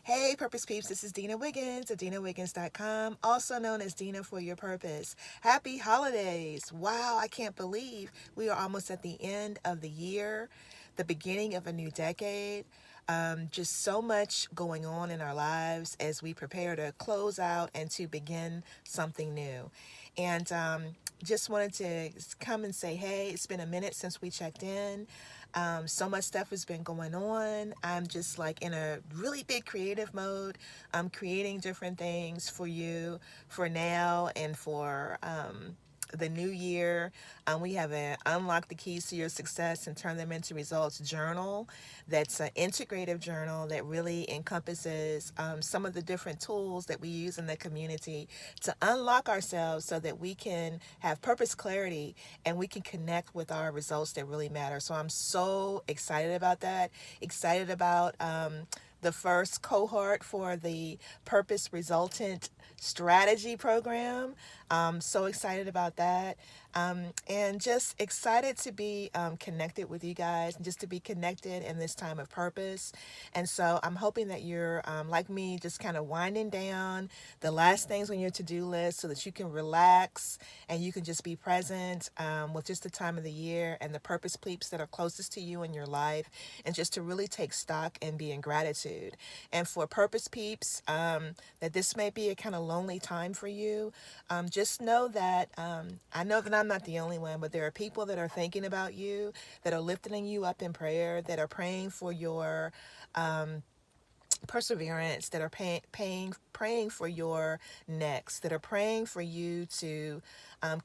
Hey, Purpose Peeps, this is Dina Wiggins of DinaWiggins.com, also known as Dina for Your Purpose. Happy holidays! Wow, I can't believe we are almost at the end of the year, the beginning of a new decade. Just so much going on in our lives as we prepare to close out and to begin something new. And just wanted to come and say, hey, it's been a minute since we checked in. So much stuff has been going on. I'm just like in a really big creative mode. I'm creating different things for you for now and for the new year. We have an Unlock the Keys to Your Success and Turn Them into Results journal. That's an integrative journal that really encompasses some of the different tools that we use in the community to unlock ourselves so that we can have purpose clarity and we can connect with our results that really matter. So I'm so excited about that. Excited about the first cohort for the Purpose Resultant Strategy Program. So excited about that. And just excited to be connected with you guys and just to be connected in this time of purpose. And so I'm hoping that you're like me, just kind of winding down the last things on your to-do list so that you can relax and you can just be present with just the time of the year and the purpose peeps that are closest to you in your life, and just to really take stock and be in gratitude. And for purpose peeps, that this may be a kind of lonely time for you, just know that I know that I'm not the only one, but there are people that are thinking about you, that are lifting you up in prayer, that are praying for your perseverance, that are praying for your next, that are praying for you to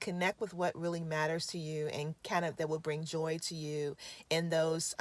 connect with what really matters to you and kind of that will bring joy to you in those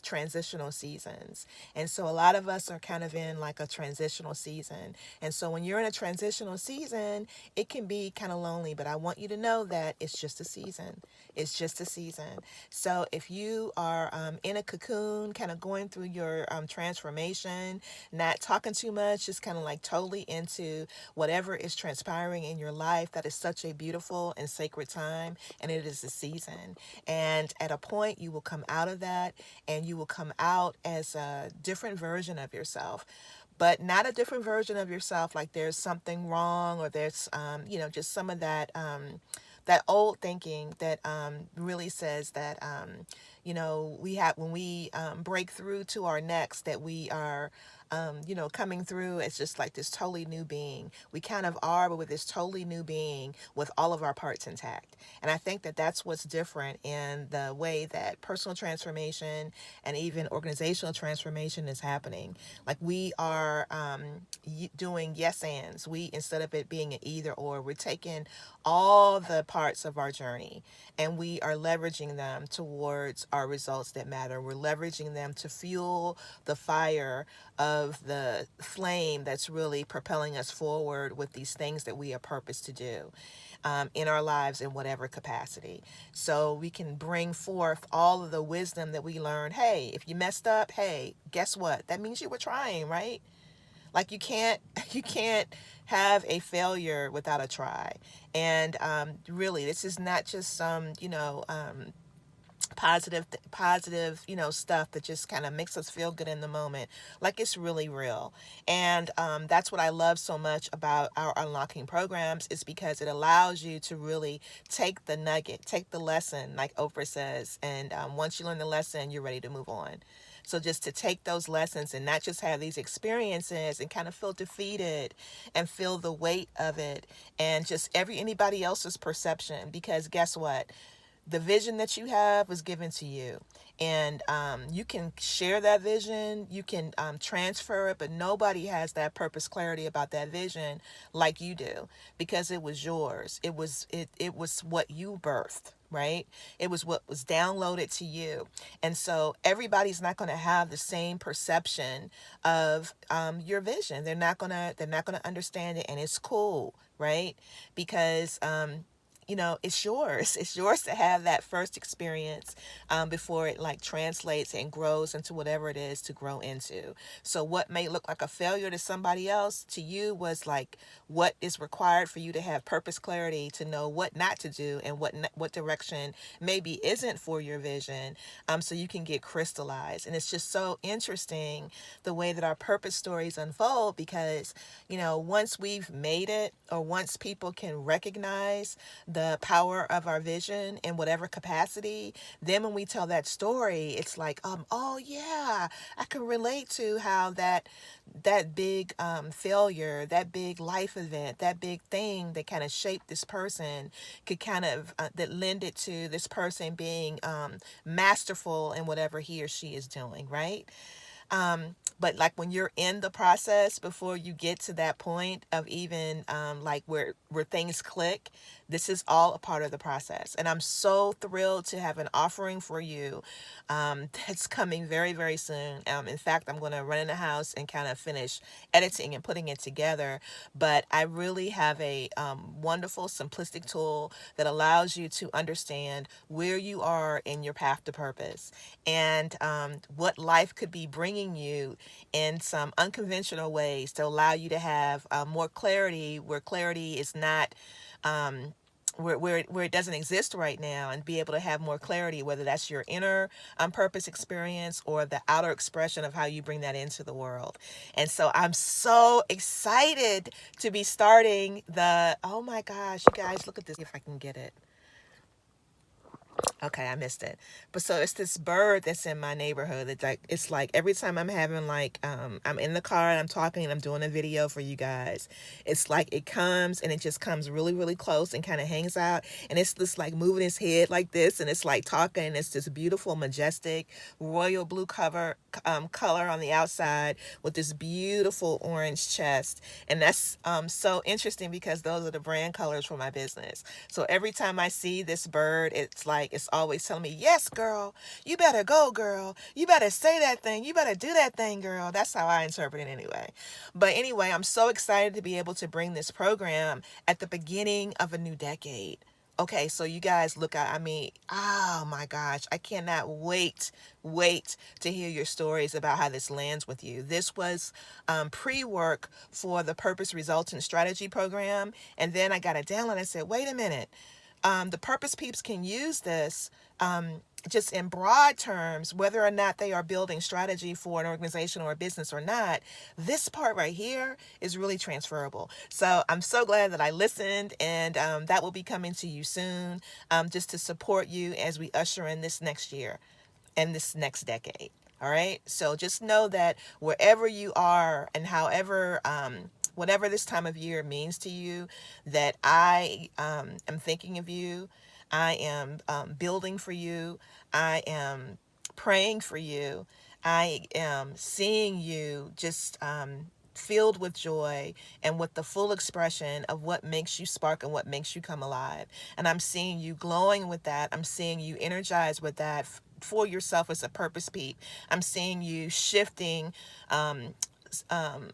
transitional seasons. And so a lot of us are kind of in like a transitional season. And so when you're in a transitional season, it can be kind of lonely, but I want you to know that it's just a season. It's just a season. So if you are in a cocoon, kind of going through your transformation, not talking too much, just kind of like totally into whatever is transpiring in your life, that is such a beautiful and sacred time, and it is a season. And at a point, you will come out of that, and you will come out as a different version of yourself, but not a different version of yourself like there's something wrong, or there's just some of that that old thinking that really says that we have, when we break through to our next, that we are coming through as just like this totally new being. We kind of are, but with this totally new being with all of our parts intact. And I think that that's what's different in the way that personal transformation and even organizational transformation is happening. Like we are doing yes ands. We, instead of it being an either or, we're taking all the parts of our journey and we are leveraging them towards our results that matter. We're leveraging them to fuel the fire of the flame that's really propelling us forward with these things that we are purposed to do in our lives in whatever capacity. So we can bring forth all of the wisdom that we learned. Hey, if you messed up, hey, guess what? That means you were trying, right? Like you can't you can't have a failure without a try. And really, this is not just some positive stuff that just kind of makes us feel good in the moment. Like it's really real. And that's what I love so much about our unlocking programs, is because it allows you to really take the nugget, take the lesson, like Oprah says, and once you learn the lesson, you're ready to move on. So just to take those lessons and not just have these experiences and kind of feel defeated and feel the weight of it and just anybody else's perception, because guess what? The vision that you have was given to you, and you can share that vision, you can transfer it, but nobody has that purpose clarity about that vision like you do, because it was yours. It was what you birthed, right? It was what was downloaded to you. And so everybody's not going to have the same perception of your vision. They're not going to understand it, and it's cool, right? Because it's yours. It's yours to have that first experience, before it like translates and grows into whatever it is to grow into. So what may look like a failure to somebody else, to you was like what is required for you to have purpose clarity, to know what not to do and what direction maybe isn't for your vision, so you can get crystallized. And it's just so interesting the way that our purpose stories unfold, because once we've made it, or once people can recognize the power of our vision in whatever capacity, then when we tell that story, it's like, oh yeah, I can relate to how that big failure, that big life event, that big thing that kind of shaped this person could kind of that lended to this person being masterful in whatever he or she is doing, right? But like when you're in the process, before you get to that point of even like where things click, this is all a part of the process. And I'm so thrilled to have an offering for you that's coming very, very soon. In fact, I'm going to run in the house and kind of finish editing and putting it together. But I really have a wonderful, simplistic tool that allows you to understand where you are in your path to purpose, and what life could be bringing you in some unconventional ways to allow you to have more clarity, where clarity is not um, where it doesn't exist right now, and be able to have more clarity, whether that's your inner purpose experience or the outer expression of how you bring that into the world. And so I'm so excited to be starting oh my gosh, you guys, look at this, if I can get it. Okay, I missed it. But so it's this bird that's in my neighborhood. It's like every time I'm having like I'm in the car and I'm talking and I'm doing a video for you guys, it's like it comes and it just comes really, really close and kind of hangs out, and it's just like moving its head like this, and it's like talking. It's this beautiful, majestic royal blue color on the outside with this beautiful orange chest. And that's so interesting because those are the brand colors for my business. So every time I see this bird, it's always telling me, yes, girl, you better go, girl. You better say that thing. You better do that thing, girl. That's how I interpret it anyway. But anyway, I'm so excited to be able to bring this program at the beginning of a new decade. Okay, so you guys look out. I mean, oh my gosh, I cannot wait to hear your stories about how this lands with you. This was pre-work for the Purpose Resultant Strategy program. And then I got a download and I said, wait a minute. The Purpose Peeps can use this just in broad terms, whether or not they are building strategy for an organization or a business or not. This part right here is really transferable. So I'm so glad that I listened, and that will be coming to you soon, just to support you as we usher in this next year and this next decade. All right. So just know that wherever you are and however, whatever this time of year means to you, that I am thinking of you. I am building for you. I am praying for you. I am seeing you just filled with joy and with the full expression of what makes you spark and what makes you come alive. And I'm seeing you glowing with that. I'm seeing you energized with that for yourself as a purpose peep. I'm seeing you shifting um, um,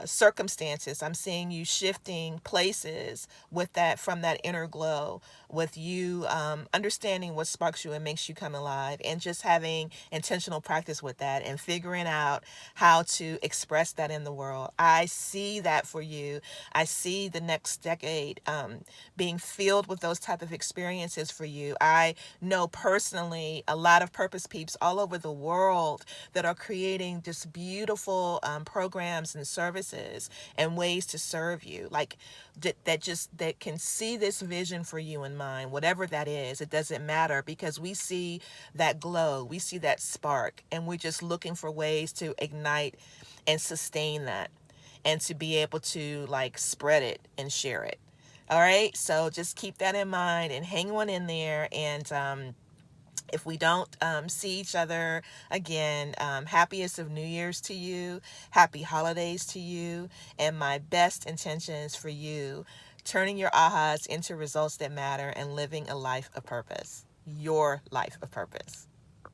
circumstances. I'm seeing you shifting places with that, from that inner glow, with you understanding what sparks you and makes you come alive, and just having intentional practice with that and figuring out how to express that in the world. I see that for you. I see the next decade being filled with those type of experiences for you. I know personally a lot of purpose peeps all over the world that are creating just beautiful programs and services and ways to serve you, like that can see this vision for you in mind, whatever that is. It doesn't matter, because we see that glow, we see that spark, and we're just looking for ways to ignite and sustain that, and to be able to like spread it and share it. All right, so just keep that in mind and hang one in there. And if we don't see each other again, happiest of New Year's to you, happy holidays to you, and my best intentions for you, turning your ahas into results that matter and living a life of purpose, your life of purpose.